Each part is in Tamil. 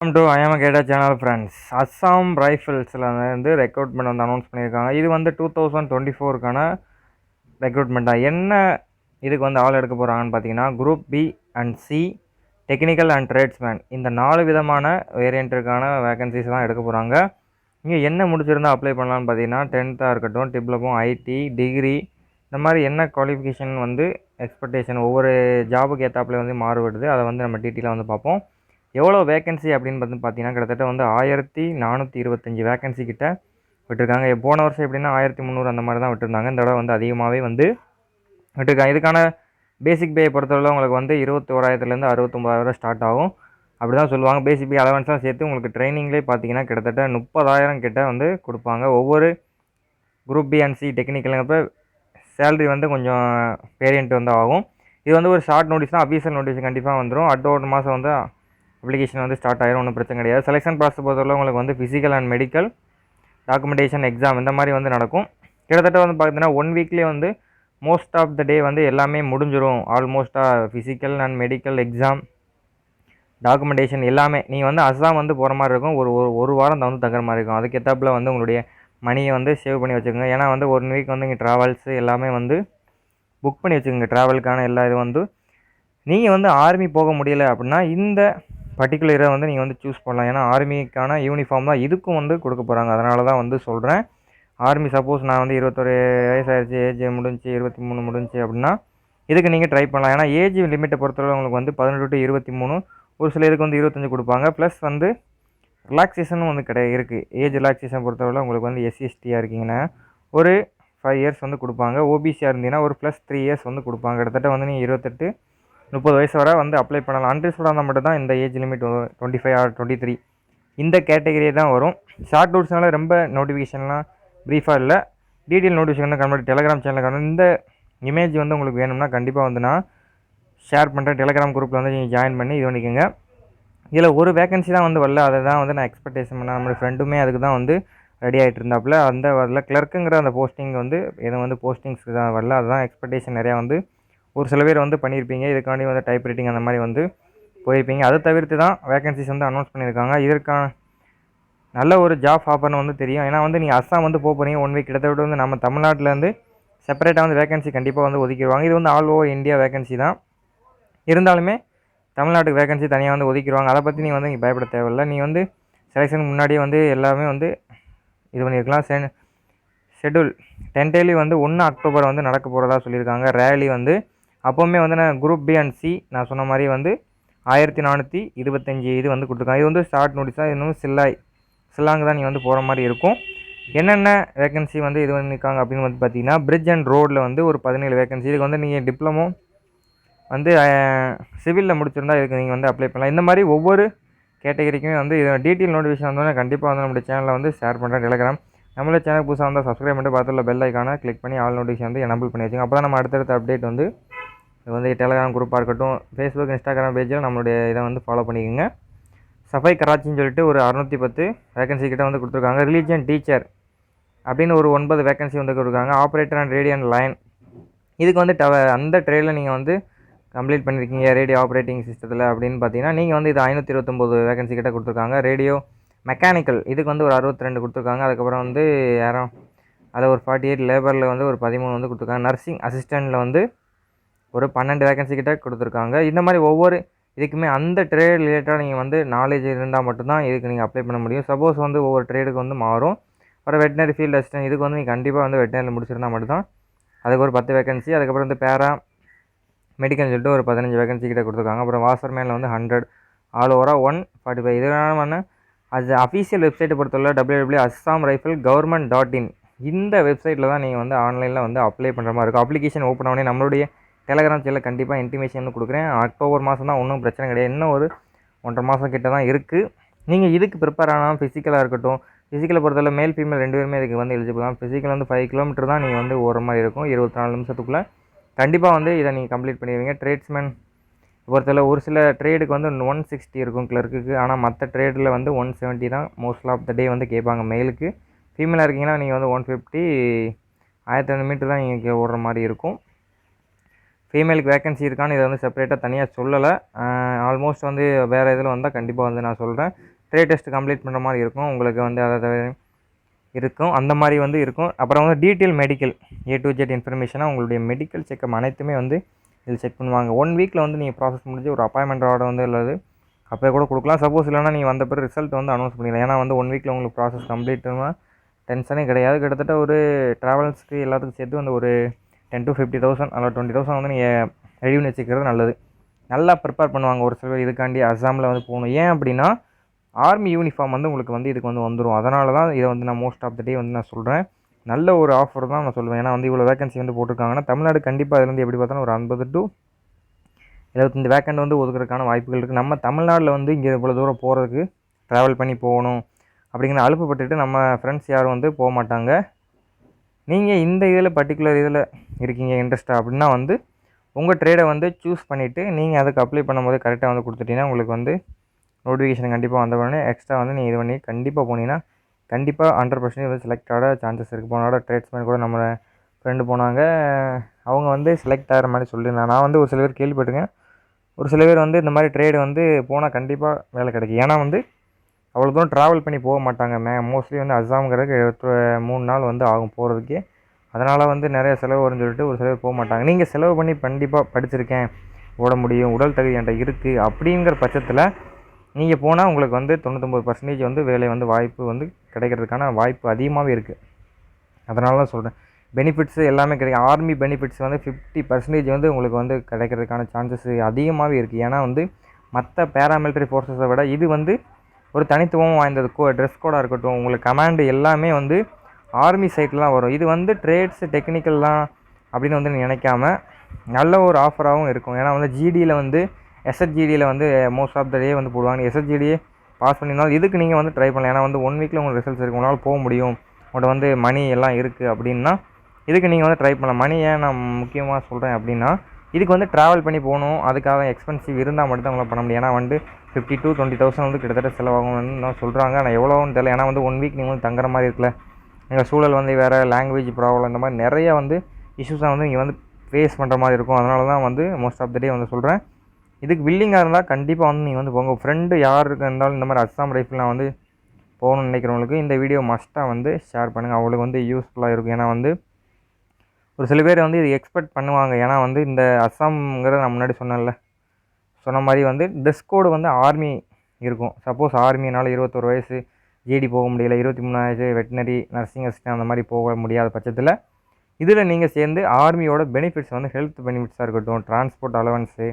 வெல்கம் டு ஐஎம் கேட்டா சேனல் ஃப்ரெண்ட்ஸ். அஸ்ஸாம் ரைஃபிள்ஸில் வந்து ரெக்ரூட்மெண்ட் வந்து அனௌன்ஸ் பண்ணியிருக்காங்க. இது வந்து 2024க்கான ரெக்ரூட்மெண்ட் தான். என்ன இதுக்கு வந்து ஆள் எடுக்க போகிறாங்கன்னு பார்த்தீங்கன்னா, group B and C, technical and tradesman, இந்த 4 விதமான வேரியண்ட்டுக்கான வேகன்சிஸ் தான் எடுக்க போகிறாங்க. இங்கே என்ன முடிச்சிருந்தா அப்ளை பண்ணலான்னு பார்த்தீங்கன்னா, 10th இருக்கட்டும், டிப்ளமோ, ஐடி, டிகிரி, இந்த மாதிரி என்ன குவாலிஃபிகேஷன் வந்து எக்ஸ்பெக்டேஷன் ஒவ்வொரு ஜாபுக்கு ஏற்றாப்புல வந்து மாறுபடுது. அதை வந்து நம்ம டீட்டெயிலாக வந்து பார்ப்போம். எவ்வளோ வேகன்சி அப்படின்னு பார்த்தீங்கன்னா, கிட்டத்தட்ட வந்து 1425 வேகன்சி கிட்ட விட்டுருக்காங்க. போன வருஷம் எப்படின்னா 1300 அந்த மாதிரி தான் விட்டுருந்தாங்க. இந்த தடவை வந்து அதிகமாகவே வந்து விட்டுருக்காங்க. இதுக்கான பேசிக் பே பொறுத்தவரை உங்களுக்கு வந்து 21,000லேருந்து 69,000 ஸ்டார்ட் ஆகும். அப்படி தான் சொல்லுவாங்க. பேசிக் பே அலவன்ஸ்லாம் சேர்த்து உங்களுக்கு ட்ரைனிங்லேயே பார்த்தீங்கன்னா கிட்டத்தட்ட 30,000 கிட்ட வந்து கொடுப்பாங்க. ஒவ்வொரு குரூப் பி அண்ட் சி டெக்னிக்கலுங்கிறப்ப சேலரி வந்து கொஞ்சம் வேரியண்ட் வந்து ஆகும். இது வந்து ஒரு ஷார்ட் நோட்டீஸ் தான். அஃபீஷியல் நோட்டீஸ் கண்டிப்பாக வந்துடும். அடுத்த ஒரு மாதம் வந்து அப்ளிகேஷன் வந்து ஸ்டார்ட் ஆயிரும். ஒன்றும் பிரச்சனை கிடையாது. செலெக்ஷன் ப்ராசஸ் பொறுத்தவரை உங்களுக்கு வந்து physical and medical, documentation, exam இந்த மாதிரி வந்து நடக்கும். கிட்டத்தட்ட வந்து பார்த்தீங்கன்னா 1 வீக்லேயே வந்து மோஸ்ட் ஆஃப் த டே வந்து எல்லாமே முடிஞ்சிடும். ஆல்மோஸ்ட்டாக physical and medical, exam, documentation எல்லாமே நீங்கள் வந்து அஸ்ஸாம் வந்து போகிற மாதிரி இருக்கும். ஒரு வாரம் தான் வந்து தங்குற மாதிரி இருக்கும். அதுக்கேற்றாப்புல வந்து உங்களுடைய மணியை வந்து சேவ் பண்ணி வச்சுக்கோங்க. ஏன்னா வந்து 1 வீக் வந்து இங்கே ட்ராவல்ஸு எல்லாமே வந்து புக் பண்ணி வச்சுக்கோங்க. ட்ராவலுக்கான எல்லா இது வந்து நீங்கள் வந்து ஆர்மி போக முடியலை அப்படின்னா இந்த பர்டிகுலர் இதை வந்து நீங்கள் வந்து சூஸ் பண்ணலாம். ஏன்னா ஆர்மிக்கான யூனிஃபார்ம் தான் இதுக்கும் வந்து கொடுக்க போகிறாங்க. அதனால தான் வந்து சொல்கிறேன். ஆர்மி சப்போஸ் நான் வந்து 21 வயசாகிடுச்சு, ஏஜ் முடிஞ்சு 23 முடிஞ்சு அப்படின்னா இதுக்கு நீங்கள் ட்ரை பண்ணலாம். ஏன்னா ஏஜ் லிமிட்டை பொறுத்தவரை உங்களுக்கு வந்து 18 to 23, ஒரு சில இதுக்கு வந்து 25 கொடுப்பாங்க. ப்ளஸ் வந்து ரிலாக்ஸேஷனும் வந்து இருக்குது. ஏஜ் ரிலாக்ஸேஷன் பொறுத்தவரை உங்களுக்கு வந்து எஸ்சிஎஸ்டியாக இருக்கீங்கன்னா ஒரு 5 இயர்ஸ் வந்து கொடுப்பாங்க. ஓபிசியாக இருந்தீங்கன்னா ஒரு +3 இயர்ஸ் வந்து கொடுப்பாங்க. கிட்டத்தட்ட வந்து நீங்கள் 28, 30 வயசு வரை வந்து அப்ளை பண்ணலாம். அன்ரிசர்வ்டாக இருந்தால் மட்டும் தான் இந்த ஏஜ் லிமிட் 25 or 23 இந்த கேட்டகரியே தான் வரும். ஷார்ட் நோட்ஸ்னால ரொம்ப நோட்டிஃபிகேஷன்லாம் ப்ரீஃபாக இல்லை. டீட்டெயில் நோட்டிஃபிகேஷன் கன்வெர்ட் டெலகிராம் சேனலுக்கு வந்து இந்த இமேஜ் வந்து உங்களுக்கு வேணும்னா கண்டிப்பாக வந்து நான் ஷேர் பண்ணுறேன். டெலகிராம் குரூப்பில் வந்து நீங்கள் ஜாயின் பண்ணி இது பண்ணிக்கோங்க. இதில் ஒரு வேகன்சி தான் வந்து வரல. அதை தான் வந்து நான் எக்ஸ்பெக்டேஷன் பண்ணேன். நம்மளோட ஃப்ரெண்டுமே அதுக்கு தான் வந்து ரெடி ஆகிட்டு இருந்தாப்புல. அந்த வரல கிளர்க்குங்கிற அந்த போஸ்டிங் வந்து எதுவும் வந்து போஸ்டிங்ஸ்க்கு தான் வரல. அதுதான் எக்ஸ்பெக்டேஷன் நிறையா வந்து ஒரு சில பேர் வந்து பண்ணியிருப்பீங்க. இதுக்காண்டி வந்து டைப் ரைட்டிங் அந்த மாதிரி வந்து போயிருப்பீங்க. அதை தவிர்த்து தான் வேகன்சிஸ் வந்து அனௌன்ஸ் பண்ணியிருக்காங்க. இதற்கான நல்ல ஒரு ஜாப் ஆஃபர்னு வந்து தெரியும். ஏன்னா வந்து நீங்கள் அஸ்ஸாம் வந்து போகிறீங்க 1 வீக் கிட்டத்தட்ட வந்து நம்ம தமிழ்நாட்டிலேருந்து செப்பரேட்டாக வந்து வேகன்சி கண்டிப்பாக வந்து ஒதுக்கிடுவாங்க. இது வந்து ஆல் ஓவர் இந்தியா வேகன்சி தான். இருந்தாலுமே தமிழ்நாட்டுக்கு வேகன்சி தனியாக வந்து ஒதுக்கிடுவாங்க. அதை பற்றி நீங்கள் வந்து இங்கே பயப்பட தேவையில்லை. நீங்கள் வந்து செலெக்ஷனுக்கு முன்னாடியே வந்து எல்லாமே வந்து இது பண்ணியிருக்கலாம். ஷெட்யூல் டென்டேலி வந்து 1 அக்டோபர் வந்து நடக்க போகிறதா சொல்லியிருக்காங்க. ரேலி வந்து அப்போவுமே வந்து நான் குரூப் பி அண்ட் சி நான் சொன்ன மாதிரி வந்து 1425 இது வந்து கொடுத்துருக்காங்க. இது வந்து ஷார்ட் நோட்டீஸ் தான். இன்னும் சில்லாங்கு தான் நீங்கள் வந்து போகிற மாதிரி இருக்கும். என்னென்ன வேகன்சி வந்து இது பண்ணியிருக்காங்க அப்படின்னு வந்து பார்த்தீங்கன்னா, பிரிட்ஜ் அண்ட் ரோடில் வந்து ஒரு 17 வேகன்சி. இதுக்கு வந்து நீங்கள் டிப்ளமோ வந்து சிவிலில் முடிச்சிருந்தா இதுக்கு நீங்கள் வந்து அப்ளை பண்ணலாம். இந்த மாதிரி ஒவ்வொரு கேட்டகரிக்குமே வந்து இது டீட்டெயில் நோட்டிஃபிகேஷன் வந்தோடனே கண்டிப்பாக வந்து நம்மளுடைய சேனலில் வந்து ஷேர் பண்ணுறேன். டெலகிராம் நம்மளே சேனல் புதுசாக வந்தால் சப்ஸ்கிரைப் பண்ணிட்டு பார்த்துள்ள பெல் ஐக்கானை கிளிக் பண்ணி ஆல் நோட்டிஃபிகேஷன் வந்து எனபிள் பண்ணி வச்சுங்க. அப்போ தான் நம்ம அடுத்தடுத்த அப்டேட் வந்து இது வந்து டெலகிராம் குரூப்பாக இருக்கட்டும், ஃபேஸ்புக், இன்ஸ்டாகிராம் பேஜில் நம்மளுடைய இதை வந்து ஃபாலோ பண்ணிக்கோங்க. சஃபை கராச்சின்னு சொல்லிட்டு ஒரு 610 வேகன்சி கிட்ட வந்து கொடுத்துருக்காங்க. ரிலீஜியன் டீச்சர் அப்படின்னு ஒரு 9 வேகன்சி வந்து கொடுத்துருக்காங்க. Operator and radio and line இதுக்கு வந்து அந்த ட்ரேடில் நீங்கள் வந்து கம்ப்ளீட் பண்ணியிருக்கீங்க ரேடியோ ஆப்ரேட்டிங் சிஸ்டத்தில் அப்படின்னு பார்த்தீங்கன்னா நீங்கள் வந்து இது 529 வேகன்சி கிட்ட கொடுத்துருக்காங்க. ரேடியோ மெக்கானிக்கல் இதுக்கு வந்து ஒரு 62 கொடுத்துருக்காங்க. அதுக்கப்புறம் வந்து யாரும் அதில் ஒரு 48, லேபரில் வந்து ஒரு 13 வந்து கொடுத்துருக்காங்க. நர்சிங் அசிஸ்டண்ட்டில் வந்து ஒரு 12 வேகன்சி கிட்ட கொடுத்துருக்காங்க. இந்த மாதிரி ஒவ்வொரு இதுக்குமே அந்த ட்ரேட் ரிலேட்டடாக நீங்கள் வந்து நாலேஜ் இருந்தால் மட்டும்தான் இதுக்கு நீங்கள் அப்ளை பண்ண முடியும். சப்போஸ் வந்து ஒவ்வொரு ட்ரேடுக்கு வந்து மாறும். அப்புறம் வெட்டினரி ஃபீல்டு அசிஸ்டன்ட் இதுக்கு வந்து நீங்கள் கண்டிப்பாக வந்து வெட்டினரியில் முடிச்சிருந்தால் மட்டும்தான் அதுக்கு ஒரு 10 வேகன்சி. அதுக்கப்புறம் வந்து பேரா மெடிக்கல்னு சொல்லிட்டு ஒரு 15 வேகன்சி கிட்ட கொடுத்துருக்காங்க. அப்புறம் வாசர்மேனில் வந்து 100, ஆல் ஓவராக 145. இதனால அது அஃபீஷியல் வெப்சைட்டை பொறுத்தவரை www.assamrifle.government.in இந்த வெப்சைட்டில் தான் நீங்கள் வந்து ஆன்லைனில் வந்து அப்ளை பண்ணுற மாதிரி இருக்கும். அப்ளிகேஷன் ஓப்பன் ஆனே நம்மளுடைய டெலகிராம் சேனலில் கண்டிப்பாக இன்டிமேஷன் கொடுக்குறேன். அக்டோபர் மாதம் தான், ஒன்றும் பிரச்சனை கிடையாது. இன்னும் ஒரு 1.5 மாதம் கிட்ட தான் இருக்குது. நீங்கள் இதுக்கு ப்ரிப்பேர் ஆனால் ஃபிசிக்கலாக இருக்கட்டும், ஃபிசிக்கலை பொறுத்தவரை மேல் ஃபீமேல் 2 பேருமே இதுக்கு வந்து எலிஜிபிள் தான். ஃபிசிக்கல் வந்து 5 கிலோமீட்டர் தான் நீங்கள் வந்து ஓடுற மாதிரி இருக்கும் 24 நிமிஷத்துக்குள்ளே. கண்டிப்பாக வந்து இதை நீங்கள் கம்ப்ளீட் பண்ணிடுவீங்க. ட்ரேட்ஸ்மேன் பொறுத்தவரை ஒரு சில ட்ரேடுக்கு வந்து 160 இருக்கும் கிளர்க்குக்கு. ஆனால் மற்ற ட்ரேடில் வந்து 170 தான் மோஸ்ட் ஆஃப் த டே வந்து கேட்பாங்க மேலுக்கு. ஃபீமேலாக இருக்கீங்கன்னா நீங்கள் வந்து 150, 1200 மீட்டர் தான் நீங்கள் ஓடுற மாதிரி இருக்கும். ஃபீமேலுக்கு வேகன்சி இருக்கான்னு இதை வந்து செப்பரேட்டாக தனியாக சொல்லலை. ஆல்மோஸ்ட் வந்து வேறு இதில் வந்தால் கண்டிப்பாக வந்து நான் சொல்கிறேன். ட்ரேட் டெஸ்ட் கம்ப்ளீட் பண்ணுற மாதிரி இருக்கும். உங்களுக்கு வந்து அதை இருக்கும் அந்த மாதிரி வந்து இருக்கும். அப்புறம் வந்து detail medical A to Z இன்ஃபர்மேஷனாக உங்களுடைய மெடிக்கல் செக்கப் அனைத்துமே வந்து இதில் செக் பண்ணுவாங்க. 1 வீக்கில் வந்து நீங்கள் ப்ராசஸ் முடிஞ்சு ஒரு அப்பாயின்மெண்ட்டோட வந்து இல்லது அப்போ கூட கொடுக்கலாம். சப்போஸ் இல்லைனா நீங்கள் வந்த பிறகு ரிசல்ட் வந்து அனௌன்ஸ் பண்ணிடலாம். ஏன்னா வந்து 1 வீக்கில் உங்களுக்கு ப்ராசஸ் கம்ப்ளீட்னா டென்ஷனே கிடையாது. கிட்டத்தட்ட ஒரு ட்ராவல்ஸ்க்கு எல்லாத்துக்கும் சேர்த்து வந்து ஒரு 10 to 50,000 அல்ல 20,000 வந்து நீங்கள் ரெடி பண்ணி வச்சுக்கிறது நல்லது. நல்லா ப்ரிப்பேர் பண்ணுவாங்க ஒரு சில பேர் இதுக்காண்டி அஸ்ஸாமில் வந்து போகணும். ஏன் அப்படின்னா ஆர்மி யூனிஃபார்ம் வந்து உங்களுக்கு வந்து இதுக்கு வந்து வந்துடும். அதனால தான் இதை வந்து நான் மோஸ்ட் ஆஃப் த டே வந்து நான் சொல்கிறேன். நல்ல ஒரு ஆஃபர் தான் நான் சொல்லுவேன். ஏன்னா வந்து இவ்வளோ வேகன்சி வந்து போட்டிருக்காங்கன்னா தமிழ்நாடு கண்டிப்பாக அதுலேருந்து எப்படி பார்த்தாலும் ஒரு 50 to 75 வேக்கண்ட் வந்து ஒதுக்குறதுக்கான வாய்ப்புகள் இருக்குது. நம்ம தமிழ்நாட்டில் வந்து இங்கே இவ்வளோ தூரம் போகிறதுக்கு ட்ராவல் பண்ணி போகணும் அப்படிங்கிற அலுப்புப்பட்டுட்டு நம்ம ஃப்ரெண்ட்ஸ் யாரும் வந்து போக மாட்டாங்க. நீங்கள் இந்த இதில் பர்டிகுலர் இதில் இருக்கீங்க இன்ட்ரெஸ்ட்டாக அப்படின்னா வந்து உங்கள் ட்ரேடை வந்து சூஸ் பண்ணிவிட்டு நீங்கள் அதுக்கு அப்ளை பண்ணும்போது கரெக்டாக வந்து கொடுத்துட்டீங்கன்னா உங்களுக்கு வந்து நோட்டிஃபிகேஷன் கண்டிப்பாக வந்த உடனே எக்ஸ்ட்ரா வந்து நீங்கள் இது பண்ணி கண்டிப்பாக போனீங்கன்னா கண்டிப்பாக 100% வந்து செலக்ட் ஆக சான்சஸ் இருக்குது. போனோட ட்ரேட்ஸ்மேன் கூட நம்ம ஃப்ரெண்டு போனாங்க. அவங்க வந்து செலக்ட் ஆகிற மாதிரி சொல்லியிருந்தாங்க. நான் வந்து ஒரு சில பேர் கேள்விப்பட்டிருக்கேன். ஒரு சில பேர் வந்து இந்த மாதிரி ட்ரேடு வந்து போனால் கண்டிப்பாக வேலை கிடைக்கும். ஏன்னா வந்து அவ்வளோ தூரம் ட்ராவல் பண்ணி போக மாட்டாங்க. மோஸ்ட்லி வந்து அஸ்ஸாம்ங்கிறதுக்கு 3 நாள் வந்து ஆகும் போகிறதுக்கே. அதனால் வந்து நிறைய செலவு வரும்னு சொல்லிட்டு ஒரு சில பேர் போக மாட்டாங்க. நீங்கள் செலவு பண்ணி கண்டிப்பாக படிச்சிருக்கேன், ஓட முடியும், உடல் தகுதி என்கிட்ட இருக்குது அப்படிங்கிற பட்சத்தில் நீங்கள் போனால் உங்களுக்கு வந்து 99% வந்து வேலை வந்து வாய்ப்பு வந்து கிடைக்கிறதுக்கான வாய்ப்பு அதிகமாகவே இருக்குது. அதனால தான் சொல்கிறேன். பெனிஃபிட்ஸு எல்லாமே கிடைக்கும். ஆர்மி பெனிஃபிட்ஸ் வந்து 50% வந்து உங்களுக்கு வந்து கிடைக்கிறதுக்கான சான்சஸ் அதிகமாகவே இருக்குது. ஏன்னா வந்து மற்ற பேராமிலிட்டரி ஃபோர்ஸஸை விட இது வந்து ஒரு தனித்துவம் வாய்ந்தது. ட்ரெஸ் கோடாக இருக்கட்டும், உங்களுக்கு கமாண்டு எல்லாமே வந்து ஆர்மி சைட்டில் தான் வரும். இது வந்து ட்ரேட்ஸு டெக்னிக்கல் தான் அப்படின்னு வந்து நினைக்காம நல்ல ஒரு ஆஃபராகவும் இருக்கும். ஏன்னா வந்து ஜிடியில் வந்து எஸ்ஹெச்ஜிடியில் வந்து மோஸ்ட் ஆஃப் த டே வந்து போடுவாங்க. எஸ்ஹெச்ஜிடியே பாஸ் பண்ணியிருந்தாலும் இதுக்கு நீங்கள் வந்து ட்ரை பண்ணலாம். ஏன்னா வந்து 1 வீக்கில் உங்களுக்கு ரிசல்ட்ஸ் இருக்குது, உங்களால் போக முடியும், உங்கள்கிட்ட வந்து மணி எல்லாம் இருக்குது அப்படின்னா இதுக்கு நீங்கள் வந்து ட்ரை பண்ணலாம். மணி ஏன் நான் முக்கியமாக சொல்கிறேன் அப்படின்னா இதுக்கு வந்து ட்ராவல் பண்ணி போகணும், அதுக்காக எக்ஸ்பென்சிவ் இருந்தால் மட்டும் தான் உங்களால் பண்ண முடியும். ஏன்னா வந்து 50 to 20,000 வந்து கிட்டத்தட்ட செலவாகும்னு சொல்கிறாங்க. ஆனால் எவ்வளோன்னு தெரியல. ஏன்னா வந்து 1 வீக் நீங்கள் வந்து தங்குற மாதிரி இருக்குல்ல, எங்கள் சூழல் வந்து வேறு, லாங்குவேஜ் ப்ராப்ளம், இந்த மாதிரி நிறையா வந்து இஷ்யூஸாக வந்து நீங்கள் வந்து ஃபேஸ் பண்ணுற மாதிரி இருக்கும். அதனால தான் வந்து மோஸ்ட் ஆஃப் த டே வந்து சொல்கிறேன். இதுக்கு வில்லிங்காக இருந்தால் கண்டிப்பாக வந்து நீங்கள் வந்து உங்கள் ஃப்ரெண்டு யாருக்கு இருந்தாலும் இந்த மாதிரி அஸ்ஸாம் ரைஃபிள்லாம் வந்து போகணும்னு நினைக்கிறவங்களுக்கு இந்த வீடியோ மஸ்ட்டாக வந்து ஷேர் பண்ணுங்கள். அவங்களுக்கு வந்து யூஸ்ஃபுல்லாக இருக்கும். ஏன்னா வந்து ஒரு சில பேர் வந்து இது எக்ஸ்பெக்ட் பண்ணுவாங்க. ஏன்னா வந்து இந்த அஸ்ஸாம்ங்கிறத நான் முன்னாடி சொன்ன மாதிரி வந்து ட்ரெஸ் கோடு வந்து ஆர்மி இருக்கும். சப்போஸ் ஆர்மினால் 21 வயசு ஜிடி போக முடியல, 23 வயசு வெட்டினரி நர்சிங் அசிஸ்டன்ட் அந்த மாதிரி போக முடியாத பட்சத்தில் இதில் நீங்கள் சேர்ந்து ஆர்மியோட பெனிஃபிட்ஸ் வந்து ஹெல்த் பெனிஃபிட்ஸாக இருக்கட்டும், டிரான்ஸ்போர்ட் அலவன்ஸு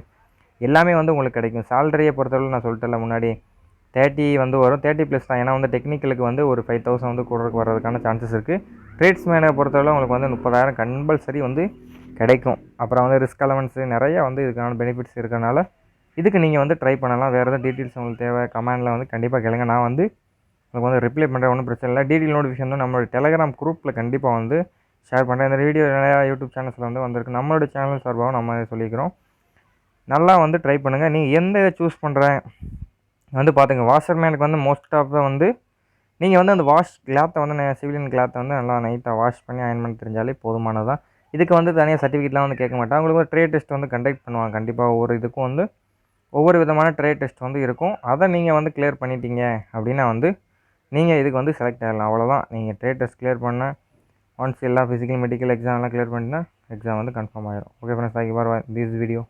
எல்லாமே வந்து உங்களுக்கு கிடைக்கும். சேலரியை பொறுத்தளவு நான் சொல்லிட்டேன்ல முன்னாடி 30 வந்து வரும், 30+ தான். ஏன்னா வந்து டெக்னிக்கலுக்கு வந்து ஒரு 5,000 வந்து கூட வர்றதுக்கான சான்சஸ் இருக்குது. ட்ரேட்ஸ்மேனை பொறுத்தளவு உங்களுக்கு வந்து 30,000 கம்பல்சரி வந்து கிடைக்கும். அப்புறம் வந்து ரிஸ்க் அலவன்ஸு நிறையா வந்து இதுக்கான பெனிஃபிட்ஸ் இருக்கிறனால இதுக்கு நீங்கள் வந்து ட்ரை பண்ணலாம். வேறு எதாவது டீட்டெயில்ஸ் உங்களுக்கு தேவை கமெண்டில் வந்து கண்டிப்பாக கேளுங்க. நான் வந்து உங்களுக்கு வந்து ரிப்ளை பண்ணுறேன், ஒன்றும் பிரச்சனை இல்லை. டீட்டெயில் நோட்டிஃபிகேஷன் வந்து நம்மளோட டெலகிராம் குரூப்பில் கண்டிப்பாக வந்து ஷேர் பண்ணுறேன். இந்த வீடியோ நிறையா யூடியூப் சேனல்ஸில் வந்து வந்திருக்கு. நம்மளோட சேனல் சார்பாகவும் நம்ம சொல்லிக்கிறோம். நல்லா வந்து ட்ரை பண்ணுங்கள். நீங்கள் எந்த இதை சூஸ் பண்ணுறேன் வந்து பார்த்துங்க. வாஷர்மேனுக்கு வந்து மோஸ்ட் ஆஃப் வந்து நீங்கள் வந்து அந்த வாஷ் கிளாத்தை வந்து சிவிலியன் கிளாத்தை வந்து நல்லா நைட்டாக வாஷ் பண்ணி அயன் பண்ணி தெரிஞ்சாலே போதுமானது தான். இதுக்கு வந்து தனியாக சர்டிஃபிகேட்லாம் வந்து கேட்க மாட்டாங்க. உங்களுக்கு ஒரு ட்ரேட் டெஸ்ட் வந்து கண்டக்ட் பண்ணுவாங்க. கண்டிப்பாக ஒவ்வொரு இதுக்கும் வந்து ஒவ்வொரு விதமான ட்ரேட் டெஸ்ட் வந்து இருக்கும். அதை நீங்கள் வந்து கிளியர் பண்ணிட்டீங்க அப்படின்னா வந்து நீங்கள் இதுக்கு வந்து செலக்ட் ஆகிடலாம். அவ்வளோதான். நீங்கள் ட்ரேட் டெஸ்ட் கிளியர் பண்ண ஒன்ஸ் எல்லா ஃபிசிக்கல் மெடிக்கல் எக்ஸாம்லாம் கிளியர் பண்ணிட்டீங்கன்னா எக்ஸாம் வந்து கன்ஃபார்ம் ஆகிடும். Okay friends, thank you for this video.